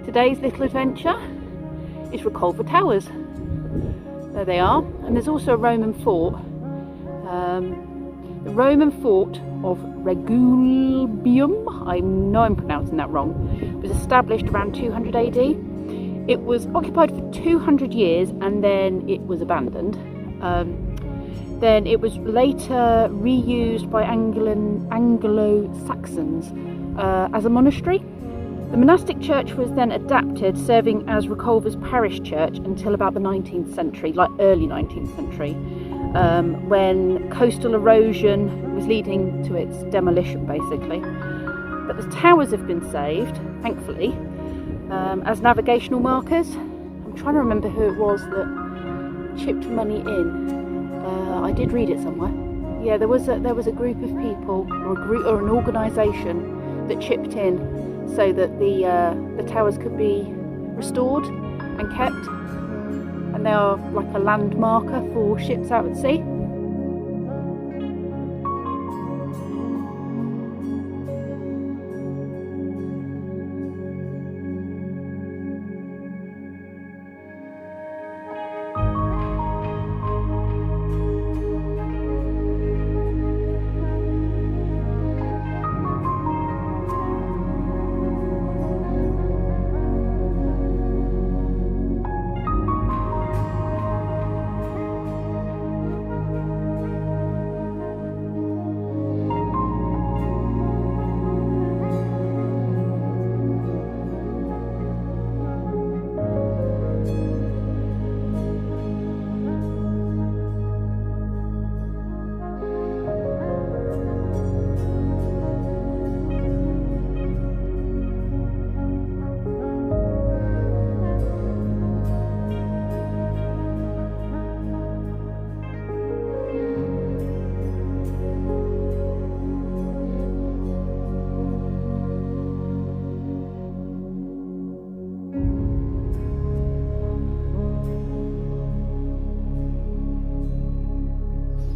Today's little adventure is Reculver Towers. There they are, and there's also a Roman fort. The Roman fort of Regulbium, I know I'm pronouncing that wrong, was established around 200 AD. It was occupied for 200 years and then it was abandoned. Then it was later reused by Anglo-Saxons as a monastery. The monastic church was then adapted, serving as Reculver's parish church until about the 19th century, like early 19th century, when coastal erosion was leading to its demolition, basically. But the towers have been saved, thankfully, as navigational markers. I'm trying to remember who it was that chipped money in. I did read it somewhere. Yeah, there was a group of people or an organisation that chipped in so that the towers could be restored and kept, and they are like a landmarker for ships out at sea.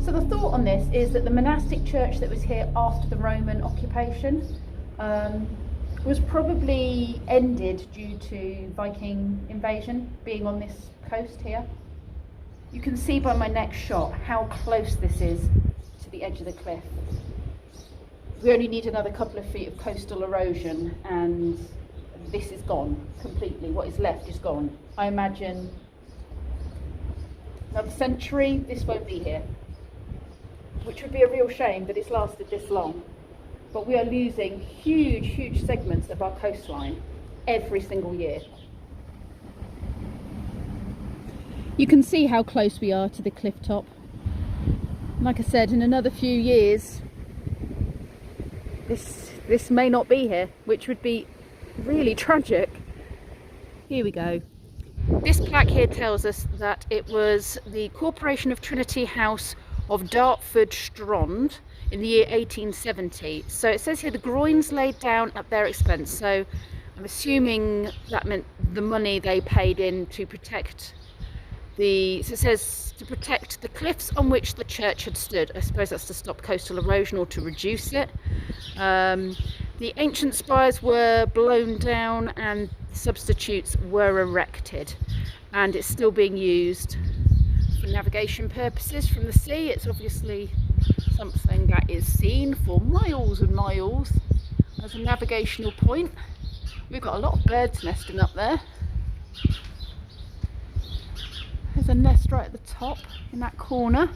So the thought on this is that the monastic church that was here after the Roman occupation was probably ended due to Viking invasion being on this coast here. You can see by my next shot how close this is to the edge of the cliff. We only need another couple of feet of coastal erosion and this is gone completely. What is left is gone. I imagine another century this won't be here, which would be a real shame that it's lasted this long. But we are losing huge segments of our coastline every single year. You can see how close we are to the cliff top. Like I said, in another few years, this may not be here, which would be really tragic. Here we go. This plaque here tells us that it was the Corporation of Trinity House of Dartford Strand in the year 1870. So it says here the groins laid down at their expense. So I'm assuming that meant the money they paid in to protect so it says to protect the cliffs on which the church had stood. I suppose that's to stop coastal erosion or to reduce it. The ancient spires were blown down and substitutes were erected, and it's still being used for navigation purposes from the sea. It's obviously something that is seen for miles and miles as a navigational point. We've got a lot of birds nesting up there. There's a nest right at the top in that corner.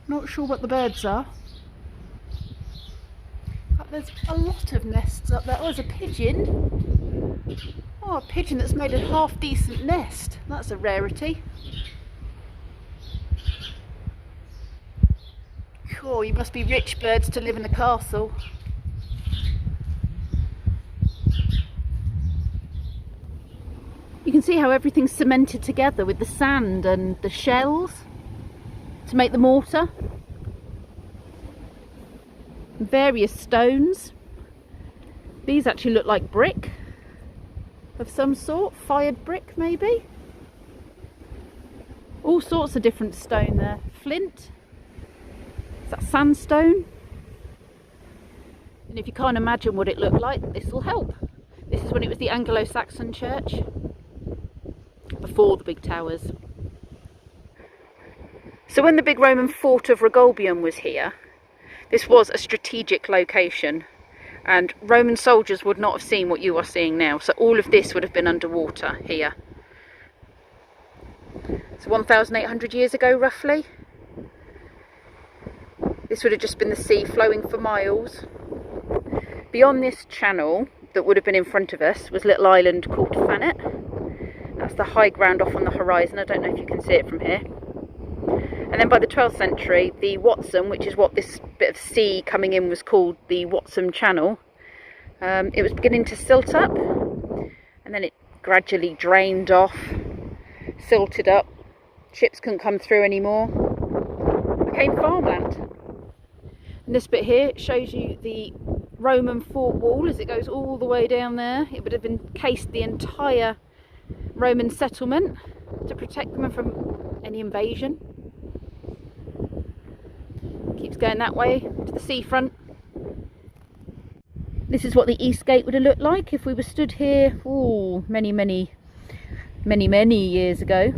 Not sure what the birds are. But there's a lot of nests up there. Oh, there's a pigeon. Oh, a pigeon that's made a half decent nest. That's a rarity. Cool, you must be rich birds to live in a castle. You can see how everything's cemented together with the sand and the shells to make the mortar. Various stones. These actually look like brick of some sort, fired brick maybe. All sorts of different stone there. Flint. Is that sandstone? And if you can't imagine what it looked like, this will help. This is when it was the Anglo-Saxon church, before the big towers. So when the big Roman fort of Reculver was here, this was a strategic location, and Roman soldiers would not have seen what you are seeing now. So all of this would have been underwater here. So 1,800 years ago, roughly, this would have just been the sea flowing for miles. Beyond this channel that would have been in front of us was a little island called Thanet. That's the high ground off on the horizon. I don't know if you can see it from here. And then by the 12th century, the Watson, which is what this bit of sea coming in was called, the Watson Channel, it was beginning to silt up, and then it gradually drained off, silted up, ships couldn't come through anymore, it became farmland. And this bit here shows you the Roman fort wall as it goes all the way down there. It would have encased the entire Roman settlement to protect them from any invasion. Keeps going that way to the seafront. This is what the east gate would have looked like if we were stood here many years ago.